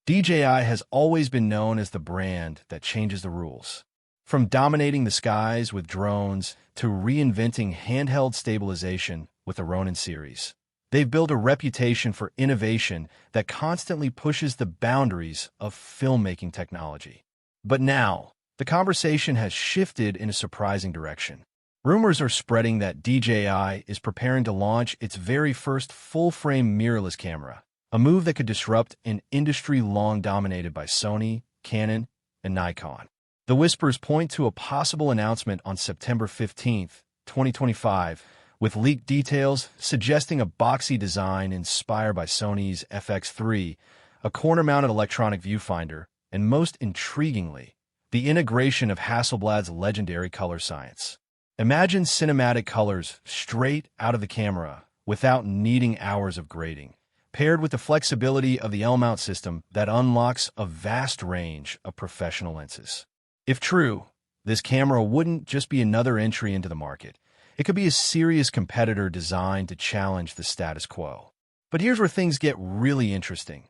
DJI has always been known as the brand that changes the rules. From dominating the skies with drones to reinventing handheld stabilization with the Ronin series, they've built a reputation for innovation that constantly pushes the boundaries of filmmaking technology. But now, the conversation has shifted in a surprising direction. Rumors are spreading that DJI is preparing to launch its very first full-frame mirrorless camera, a move that could disrupt an industry long dominated by Sony, Canon, and Nikon. The whispers point to a possible announcement on September 15, 2025, with leaked details suggesting a boxy design inspired by Sony's FX3, a corner-mounted electronic viewfinder, and most intriguingly, the integration of Hasselblad's legendary color science. Imagine cinematic colors straight out of the camera without needing hours of grading, paired with the flexibility of the L-mount system that unlocks a vast range of professional lenses. If true, this camera wouldn't just be another entry into the market. It could be a serious competitor designed to challenge the status quo. But here's where things get really interesting.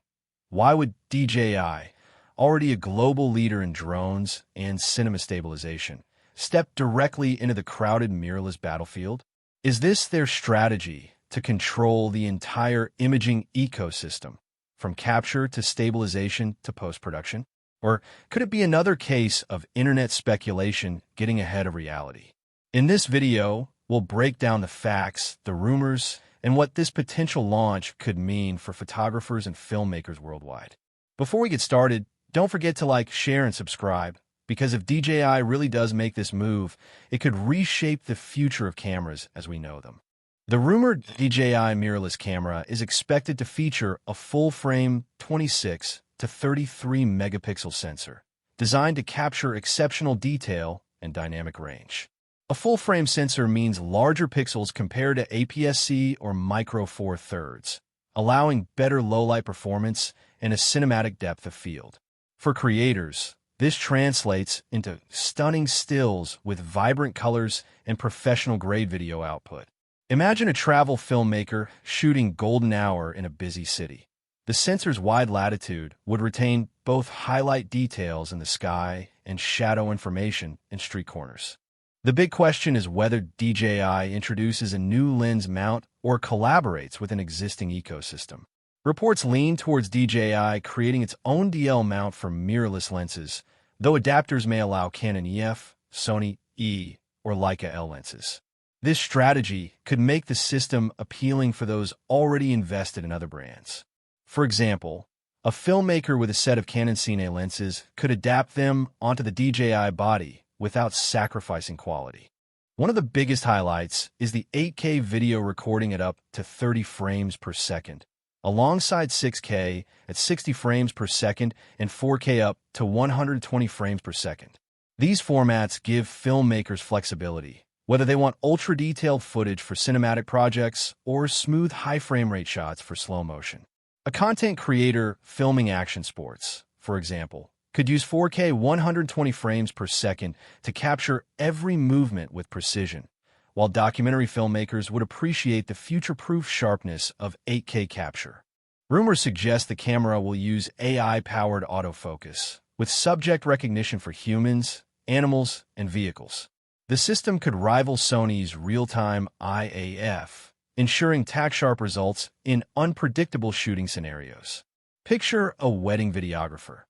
Why would DJI, already a global leader in drones and cinema stabilization, step directly into the crowded mirrorless battlefield? Is this their strategy to control the entire imaging ecosystem, from capture to stabilization to post-production? Or could it be another case of internet speculation getting ahead of reality? In this video, we'll break down the facts, the rumors, and what this potential launch could mean for photographers and filmmakers worldwide. Before we get started, don't forget to like, share, and subscribe, because if DJI really does make this move, it could reshape the future of cameras as we know them. The rumored DJI mirrorless camera is expected to feature a full-frame 26 to 33 megapixel sensor, designed to capture exceptional detail and dynamic range. A full-frame sensor means larger pixels compared to APS-C or Micro Four Thirds, allowing better low-light performance and a cinematic depth of field. For creators, this translates into stunning stills with vibrant colors and professional-grade video output. Imagine a travel filmmaker shooting golden hour in a busy city. The sensor's wide latitude would retain both highlight details in the sky and shadow information in street corners. The big question is whether DJI introduces a new lens mount or collaborates with an existing ecosystem. Reports lean towards DJI creating its own DL mount for mirrorless lenses, though adapters may allow Canon EF, Sony E, or Leica L lenses. This strategy could make the system appealing for those already invested in other brands. For example, a filmmaker with a set of Canon Cine lenses could adapt them onto the DJI body without sacrificing quality. One of the biggest highlights is the 8K video recording at up to 30 frames per second, alongside 6K at 60 frames per second and 4K up to 120 frames per second. These formats give filmmakers flexibility, whether they want ultra-detailed footage for cinematic projects or smooth high frame rate shots for slow motion. A content creator filming action sports, for example, could use 4K 120 frames per second to capture every movement with precision, while documentary filmmakers would appreciate the future-proof sharpness of 8K capture. Rumors suggest the camera will use AI-powered autofocus, with subject recognition for humans, animals, and vehicles. The system could rival Sony's real-time IAF, ensuring tack-sharp results in unpredictable shooting scenarios. Picture a wedding videographer.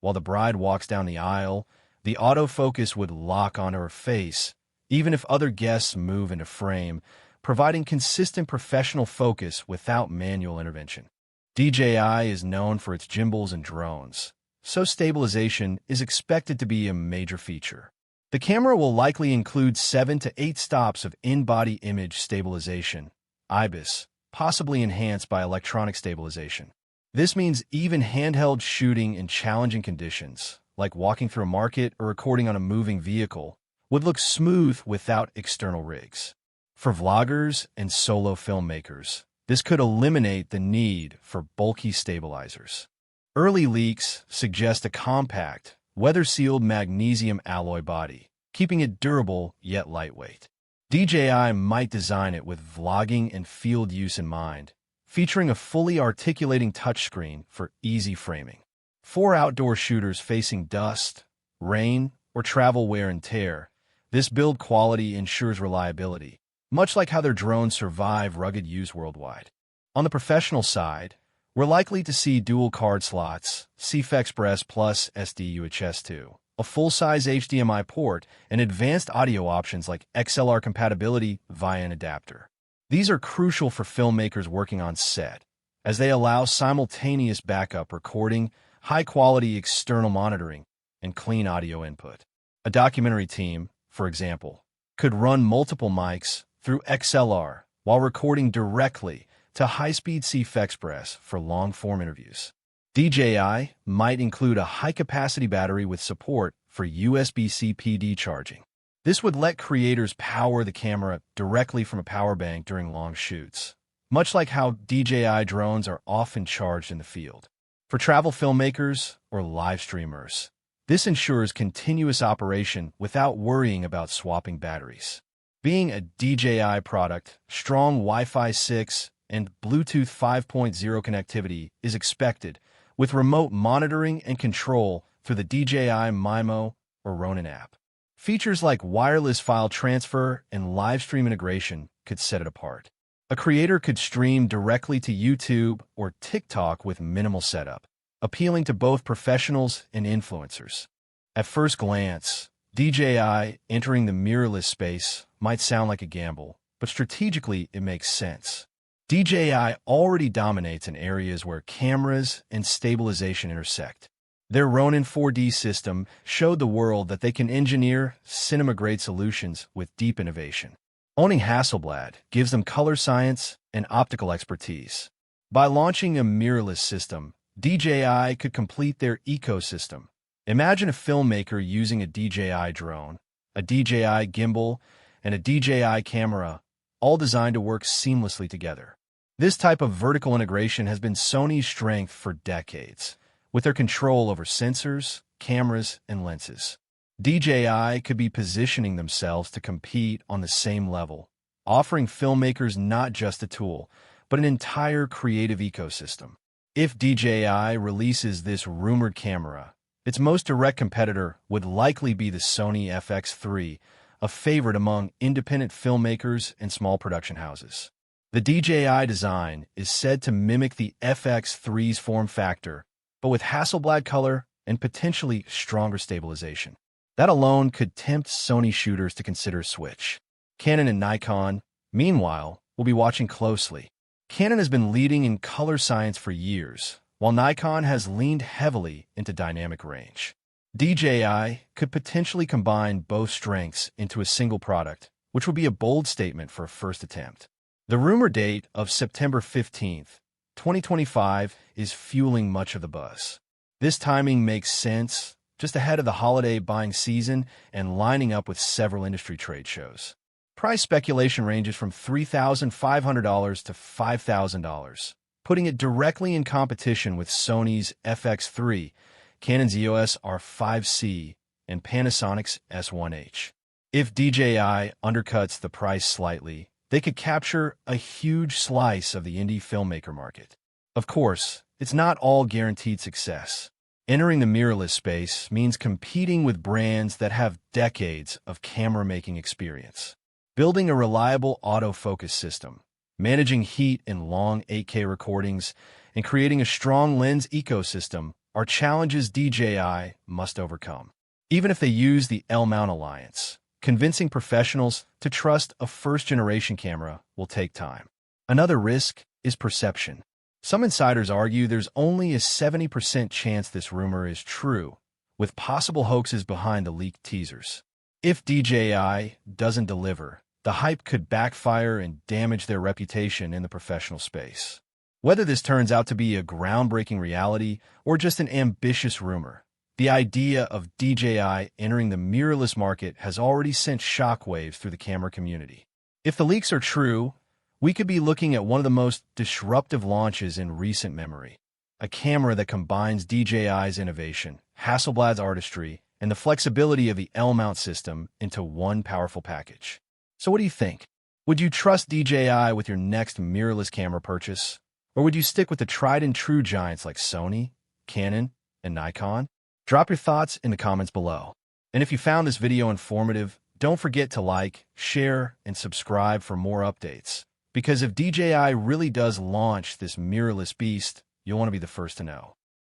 While the bride walks down the aisle, the autofocus would lock onto her face, even if other guests move into frame, providing consistent professional focus without manual intervention. DJI is known for its gimbals and drones, so stabilization is expected to be a major feature. The camera will likely include 7 to 8 stops of in-body image stabilization, IBIS, possibly enhanced by electronic stabilization. This means even handheld shooting in challenging conditions, like walking through a market or recording on a moving vehicle, would look smooth without external rigs. For vloggers and solo filmmakers, this could eliminate the need for bulky stabilizers. Early leaks suggest a compact, weather-sealed magnesium alloy body, keeping it durable yet lightweight. DJI might design it with vlogging and field use in mind, featuring a fully articulating touchscreen for easy framing. For outdoor shooters facing dust, rain, or travel wear and tear, this build quality ensures reliability, much like how their drones survive rugged use worldwide. On the professional side, we're likely to see dual card slots, CF Express plus SD UHS-2, a full-size HDMI port, and advanced audio options like XLR compatibility via an adapter. These are crucial for filmmakers working on set, as they allow simultaneous backup recording, high-quality external monitoring, and clean audio input. A documentary team, for example, could run multiple mics through XLR while recording directly to high-speed CF Express for long-form interviews. DJI might include a high-capacity battery with support for USB-C PD charging. This would let creators power the camera directly from a power bank during long shoots, much like how DJI drones are often charged in the field. For travel filmmakers or live streamers, this ensures continuous operation without worrying about swapping batteries. Being a DJI product, strong Wi-Fi 6 and Bluetooth 5.0 connectivity is expected, with remote monitoring and control through the DJI Mimo or Ronin app. Features like wireless file transfer and live stream integration could set it apart. A creator could stream directly to YouTube or TikTok with minimal setup, appealing to both professionals and influencers. At first glance, DJI entering the mirrorless space might sound like a gamble, but strategically it makes sense. DJI already dominates in areas where cameras and stabilization intersect. Their Ronin 4D system showed the world that they can engineer cinema-grade solutions with deep innovation. Owning Hasselblad gives them color science and optical expertise. By launching a mirrorless system, DJI could complete their ecosystem. Imagine a filmmaker using a DJI drone, a DJI gimbal, and a DJI camera, all designed to work seamlessly together. This type of vertical integration has been Sony's strength for decades, with their control over sensors, cameras, and lenses. DJI could be positioning themselves to compete on the same level, offering filmmakers not just a tool, but an entire creative ecosystem. If DJI releases this rumored camera, its most direct competitor would likely be the Sony FX3, a favorite among independent filmmakers and small production houses. The DJI design is said to mimic the FX3's form factor, but with Hasselblad color and potentially stronger stabilization. That alone could tempt Sony shooters to consider a switch. Canon and Nikon, meanwhile, will be watching closely. Canon has been leading in color science for years, while Nikon has leaned heavily into dynamic range. DJI could potentially combine both strengths into a single product, which would be a bold statement for a first attempt. The rumor date of September 15th, 2025 is fueling much of the buzz. This timing makes sense, just ahead of the holiday buying season and lining up with several industry trade shows. Price speculation ranges from $3,500 to $5,000, putting it directly in competition with Sony's FX3, Canon's EOS R5C, and Panasonic's S1H. If DJI undercuts the price slightly, they could capture a huge slice of the indie filmmaker market. Of course, it's not all guaranteed success. Entering the mirrorless space means competing with brands that have decades of camera-making experience. Building a reliable autofocus system, managing heat in long 8K recordings, and creating a strong lens ecosystem are challenges DJI must overcome. Even if they use the L-mount alliance, convincing professionals to trust a first-generation camera will take time. Another risk is perception. Some insiders argue there's only a 70% chance this rumor is true, with possible hoaxes behind the leaked teasers. If DJI doesn't deliver, the hype could backfire and damage their reputation in the professional space. Whether this turns out to be a groundbreaking reality or just an ambitious rumor, the idea of DJI entering the mirrorless market has already sent shockwaves through the camera community. If the leaks are true, we could be looking at one of the most disruptive launches in recent memory. A camera that combines DJI's innovation, Hasselblad's artistry, and the flexibility of the L-mount system into one powerful package. So what do you think? Would you trust DJI with your next mirrorless camera purchase? Or would you stick with the tried-and-true giants like Sony, Canon, and Nikon? Drop your thoughts in the comments below. And if you found this video informative, don't forget to like, share, and subscribe for more updates. Because if DJI really does launch this mirrorless beast, you'll want to be the first to know.